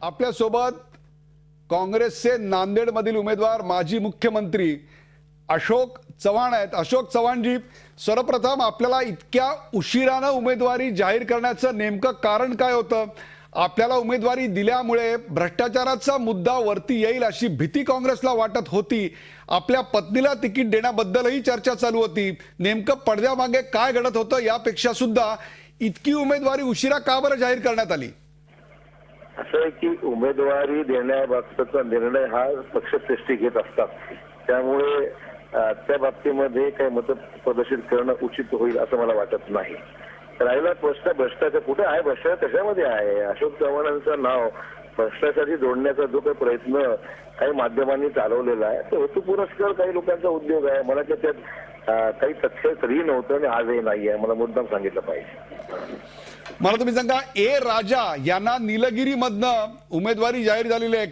आपल्यासोबत काँग्रेसचे नांदेडमधील उमेदवार माजी मुख्यमंत्री अशोक चव्हाण आहेत। अशोक चव्हाणजी, सर्वप्रथम आपल्याला इतक्या उशिराने उमेदवारी जाहीर करण्याचं नेमकं कारण काय होतं? आपल्याला उमेदवारी दिल्यामुळे भ्रष्टाचाराचा मुद्दा वरती येईल अशी भीती काँग्रेसला वाटत होती। आपल्या पत्नीला तिकीट देण्याबद्दलही चर्चा चालू होती। नेमकं पडद्यामागे काय घडत होतं यापेक्षा सुद्धा इतकी उमेदवारी उशिरा का बरं जाहीर करण्यात आली? असं आहे की उमेदवारी देण्याबाबतचा निर्णय हा पक्षश्रेष्ठी घेत असतात, त्यामुळे त्या बाबतीमध्ये काही मत प्रदर्शित करणं उचित होईल असं मला वाटत नाही। राहिला प्रश्न भ्रष्टाचार कुठे आहे, भ्रष्टाचार कशामध्ये आहे? अशोक चव्हाणांचं नाव भ्रष्टाचारी जोडण्याचा जो काही प्रयत्न काही माध्यमांनी चालवलेला आहे तो हेतू पुरस्कार काही लोकांचा उद्योग आहे। मला त्याच्यात काही तथ्य कधीही नव्हतं आणि आजही नाही आहे, मला मुद्दाम सांगितलं पाहिजे। मला तुम्ही सांगा, ए राजा यांना निलगिरीमधनं उमेदवारी जाहीर झालेली आहे।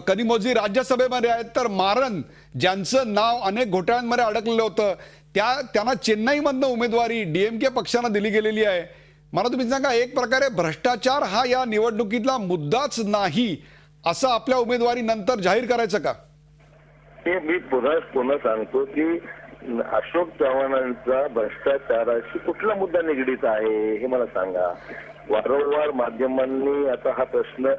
कनिमोझी राज्यसभेमध्ये आहेत, तर मारन ज्यांचं नाव अनेक घोटाळ्यांमध्ये अडकलेलं होतं त्यांना चेन्नईमधनं उमेदवारी डीएमके पक्षानं दिली गेलेली आहे। मला तुम्ही सांगा, एक प्रकारे भ्रष्टाचार हा या निवडणुकीतला मुद्दाच नाही असं आपल्या उमेदवारी नंतर जाहीर करायचं का? हे मी पुन्हा सांगतो की अशोक चव्हाणांचा भ्रष्टाचाराशी कुठला मुद्दा निगडीत आहे हे मला सांगा। वारंवार माध्यमांनी आता हा प्रश्न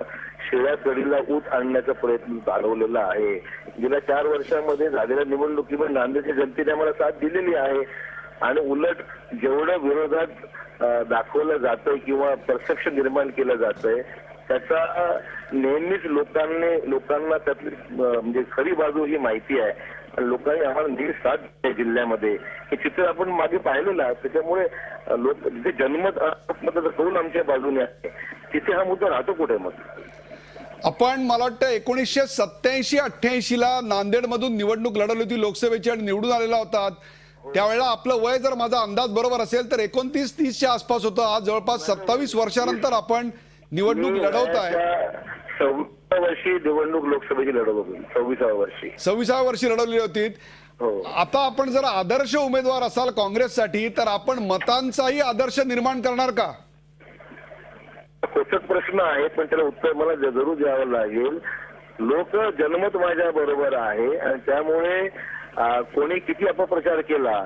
शिळ्या कढीला ऊत आणण्याचा प्रयत्न चालवलेला आहे। गेल्या 4 वर्षांमध्ये झालेल्या निवडणुकीमध्ये नांदेडच्या जनतेने आम्हाला साथ दिलेली आहे आणि उलट जेवढं विरोधात दाखवलं जातंय किंवा परसेप्शन निर्माण केलं जातंय त्याचा नेहमीच लोकांना त्यातली म्हणजे खरी बाजू ही माहिती आहे आणि लोकांनी आम्हाला नेहमी साथ दिली जिल्ह्यामध्ये। हे चित्र आपण मागे पाहिलेलं आहे, त्याच्यामुळे लोक जिथे जनमत कौल आमच्या बाजूने आहे तिथे हा मुद्दा राहतो कुठे? मग आपण मला वाटतं 1987-88 ला नांदेडमधून निवडणूक लढवली होती लोकसभेची आणि निवडून आलेला होता। त्यावेळेला आपलं वय जर माझा अंदाज बरोबर असेल तर 29-30च्या आसपास होतं। आज जवळपास 27 वर्षानंतर आपण निवडणूक लढवत आहे। 26व्या वर्षी निवडणूक लोकसभेची लढवत होती। 26व्या वर्षी लढवली होती। आता आपण जर आदर्श उमेदवार असाल काँग्रेससाठी तर आपण मतांचाही आदर्श निर्माण करणार का? खोचक प्रश्न आहे, पण त्याला उत्तर मला जरूर द्यावं लागेल। लोक जनमत माझ्या बरोबर आहे आणि त्यामुळे कोणी किती अपप्रचार केला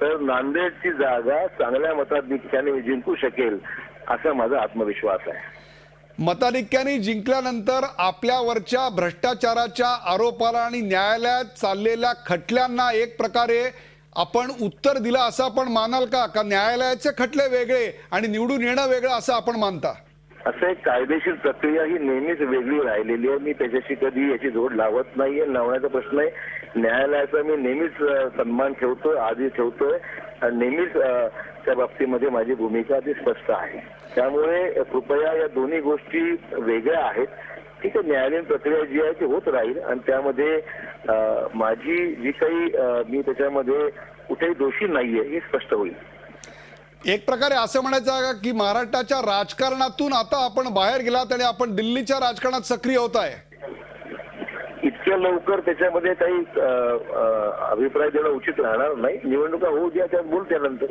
तर नांदेडची जागा चांगल्या मताधिक्याने जिंकू शकेल असा माझा आत्मविश्वास आहे। मताधिक्याने जिंकल्यानंतर आपल्यावरच्या भ्रष्टाचाराच्या आरोपाला आणि न्यायालयात चाललेल्या खटल्यांना एक प्रकारे आपण उत्तर दिलं असं आपण मानाल का? का न्यायालयाचे खटले वेगळे आणि निवडून येणं वेगळं असं आपण मानता? असं एक कायदेशीर प्रक्रिया ही नेहमीच वेगळी राहिलेली आहे। मी त्याच्याशी कधी याची जोड लावत नाहीये, लावण्याचा प्रश्न आहे। न्यायालयाचा मी नेहमीच सन्मान ठेवतोय, आधी ठेवतोय आणि नेहमीच त्या बाबतीमध्ये माझी भूमिका ती स्पष्ट आहे। त्यामुळे कृपया या दोन्ही गोष्टी वेगळ्या आहेत। ठीक आहे, न्यायालयीन प्रक्रिया जी आहे ती होत राहील आणि त्यामध्ये माझी जी काही मी त्याच्यामध्ये कुठेही दोषी नाहीये हे स्पष्ट होईल। एक प्रकारे असं म्हणायचं आहे की महाराष्ट्राच्या राजकारणातून आता आपण बाहेर गेलात आणि आपण दिल्लीच्या राजकारणात सक्रिय होत आहे? इतक्या लवकर त्याच्यामध्ये काही अभिप्राय देणं उचित राहणार नाही। निवडणुका होऊ द्या, त्यात बोल त्यानंतर।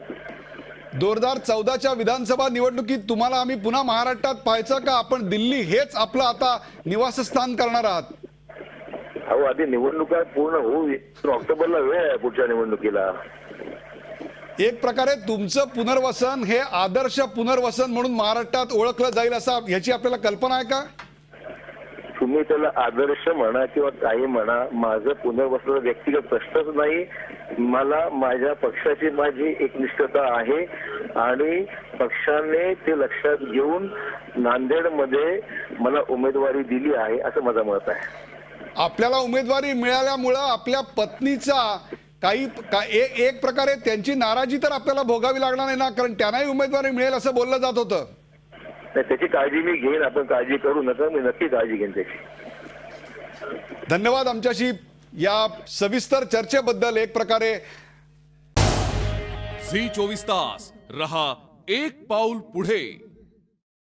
2014च्या विधानसभा निवडणुकीत तुम्हाला आम्ही पुन्हा महाराष्ट्रात पाहायचं का? आपण दिल्ली हेच आपलं आता निवासस्थान करणार आहात? अहो, आधी निवडणुका पूर्ण होऊ दे, ऑक्टोबरला वेळ आहे पुढच्या निवडणुकीला। एक प्रकारे तुमचं पुनर्वसन हे आदर्श पुनर्वसन म्हणून महाराष्ट्रात ओळखलं जाईल असं याची आपल्याला कल्पना आहे का? तुम्ही त्याला आदर्श म्हणा किंवा काही म्हणा, माझं पुनर्वसन व्यक्तिगत प्रश्नच नाही। मला माझ्या पक्षाची माझी एकनिष्ठता आहे आणि पक्षाने ते लक्षात घेऊन नांदेडमध्ये मला उमेदवारी दिली आहे असं माझं मत आहे। आपल्याला उमेदवारी मिळाल्यामुळं आपल्या पत्नीचा एक प्रकारे त्यांची नाराजी तर आपल्याला भोगावी लागणार नाही ना, कारण त्यांनाही उमेदवारी मिळेल असं बोललं जात होतं। त्याची काळजी मी घेईन, आपण काळजी करू नका, मी नक्की काळजी घेईन त्याची। धन्यवाद आमच्याशी या सविस्तर चर्चेबद्दल। एक प्रकारे झी 24 तास रहा एक पाऊल पुढे।